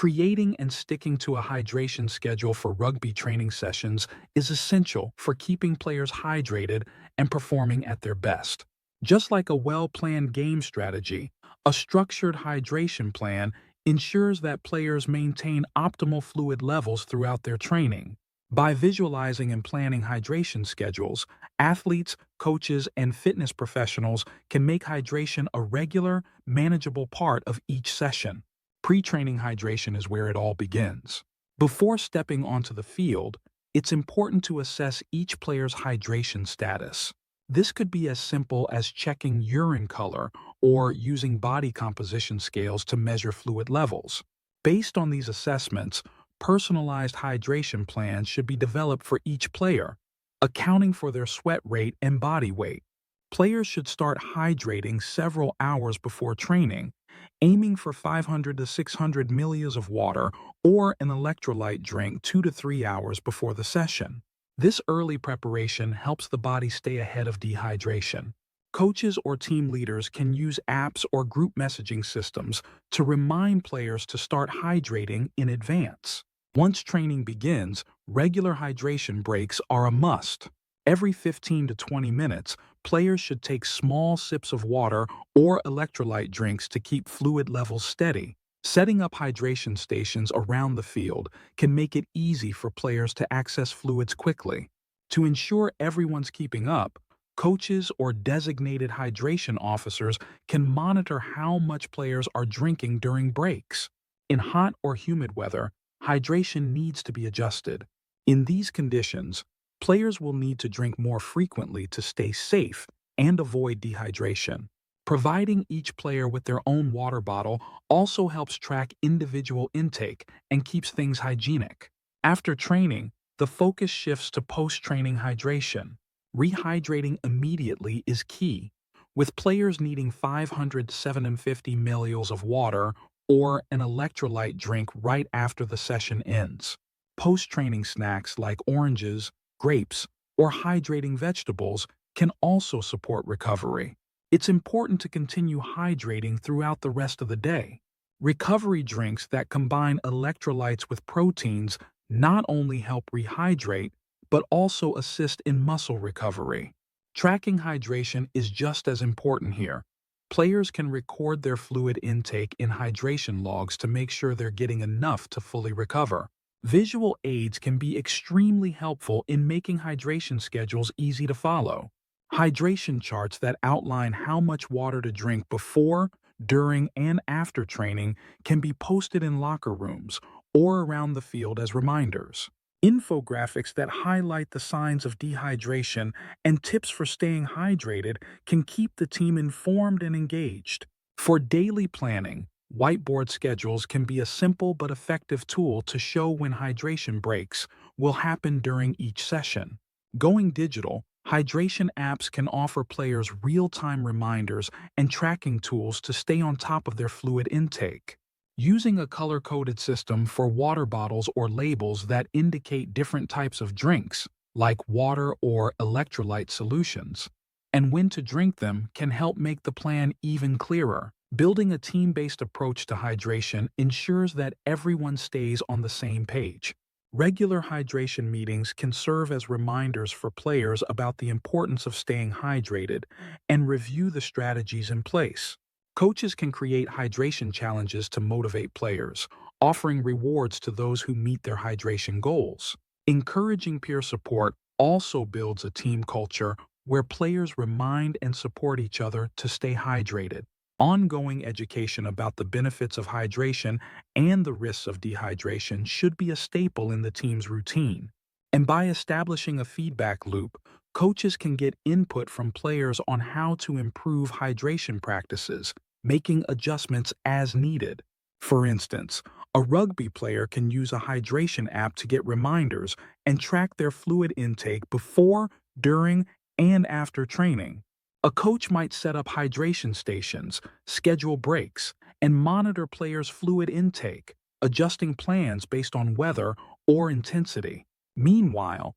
Creating and sticking to a hydration schedule for rugby training sessions is essential for keeping players hydrated and performing at their best. Just like a well-planned game strategy, a structured hydration plan ensures that players maintain optimal fluid levels throughout their training. By visualizing and planning hydration schedules, athletes, coaches, and fitness professionals can make hydration a regular, manageable part of each session. Pre-training hydration is where it all begins. Before stepping onto the field, it's important to assess each player's hydration status. This could be as simple as checking urine color or using body composition scales to measure fluid levels. Based on these assessments, personalized hydration plans should be developed for each player, accounting for their sweat rate and body weight. Players should start hydrating several hours before training, aiming for 500 to 600 milliliters of water or an electrolyte drink 2 to 3 hours before the session. This early preparation helps the body stay ahead of dehydration. Coaches or team leaders can use apps or group messaging systems to remind players to start hydrating in advance. Once training begins, regular hydration breaks are a must. Every 15 to 20 minutes, players should take small sips of water or electrolyte drinks to keep fluid levels steady. Setting up hydration stations around the field can make it easy for players to access fluids quickly. To ensure everyone's keeping up, coaches or designated hydration officers can monitor how much players are drinking during breaks. In hot or humid weather, hydration needs to be adjusted. In these conditions, players will need to drink more frequently to stay safe and avoid dehydration. Providing each player with their own water bottle also helps track individual intake and keeps things hygienic. After training, the focus shifts to post-training hydration. Rehydrating immediately is key, with players needing 500 to 750 milliliters of water or an electrolyte drink right after the session ends. Post-training snacks like oranges, grapes, or hydrating vegetables can also support recovery. It's important to continue hydrating throughout the rest of the day. Recovery drinks that combine electrolytes with proteins not only help rehydrate, but also assist in muscle recovery. Tracking hydration is just as important here. Players can record their fluid intake in hydration logs to make sure they're getting enough to fully recover. Visual aids can be extremely helpful in making hydration schedules easy to follow. Hydration charts that outline how much water to drink before, during, and after training can be posted in locker rooms or around the field as reminders. Infographics that highlight the signs of dehydration and tips for staying hydrated can keep the team informed and engaged. For daily planning, whiteboard schedules can be a simple but effective tool to show when hydration breaks will happen during each session. Going digital, hydration apps can offer players real-time reminders and tracking tools to stay on top of their fluid intake. Using a color-coded system for water bottles or labels that indicate different types of drinks, like water or electrolyte solutions, and when to drink them can help make the plan even clearer. Building a team-based approach to hydration ensures that everyone stays on the same page. Regular hydration meetings can serve as reminders for players about the importance of staying hydrated and review the strategies in place. Coaches can create hydration challenges to motivate players, offering rewards to those who meet their hydration goals. Encouraging peer support also builds a team culture where players remind and support each other to stay hydrated. Ongoing education about the benefits of hydration and the risks of dehydration should be a staple in the team's routine. And by establishing a feedback loop, coaches can get input from players on how to improve hydration practices, making adjustments as needed. For instance, a rugby player can use a hydration app to get reminders and track their fluid intake before, during, and after training. A coach might set up hydration stations, schedule breaks, and monitor players' fluid intake, adjusting plans based on weather or intensity. Meanwhile,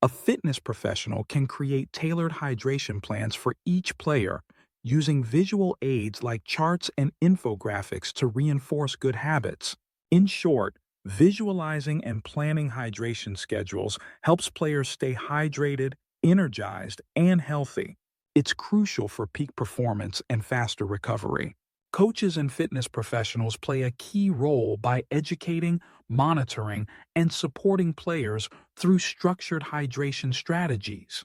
a fitness professional can create tailored hydration plans for each player using visual aids like charts and infographics to reinforce good habits. In short, visualizing and planning hydration schedules helps players stay hydrated, energized, and healthy. It's crucial for peak performance and faster recovery. Coaches and fitness professionals play a key role by educating, monitoring, and supporting players through structured hydration strategies.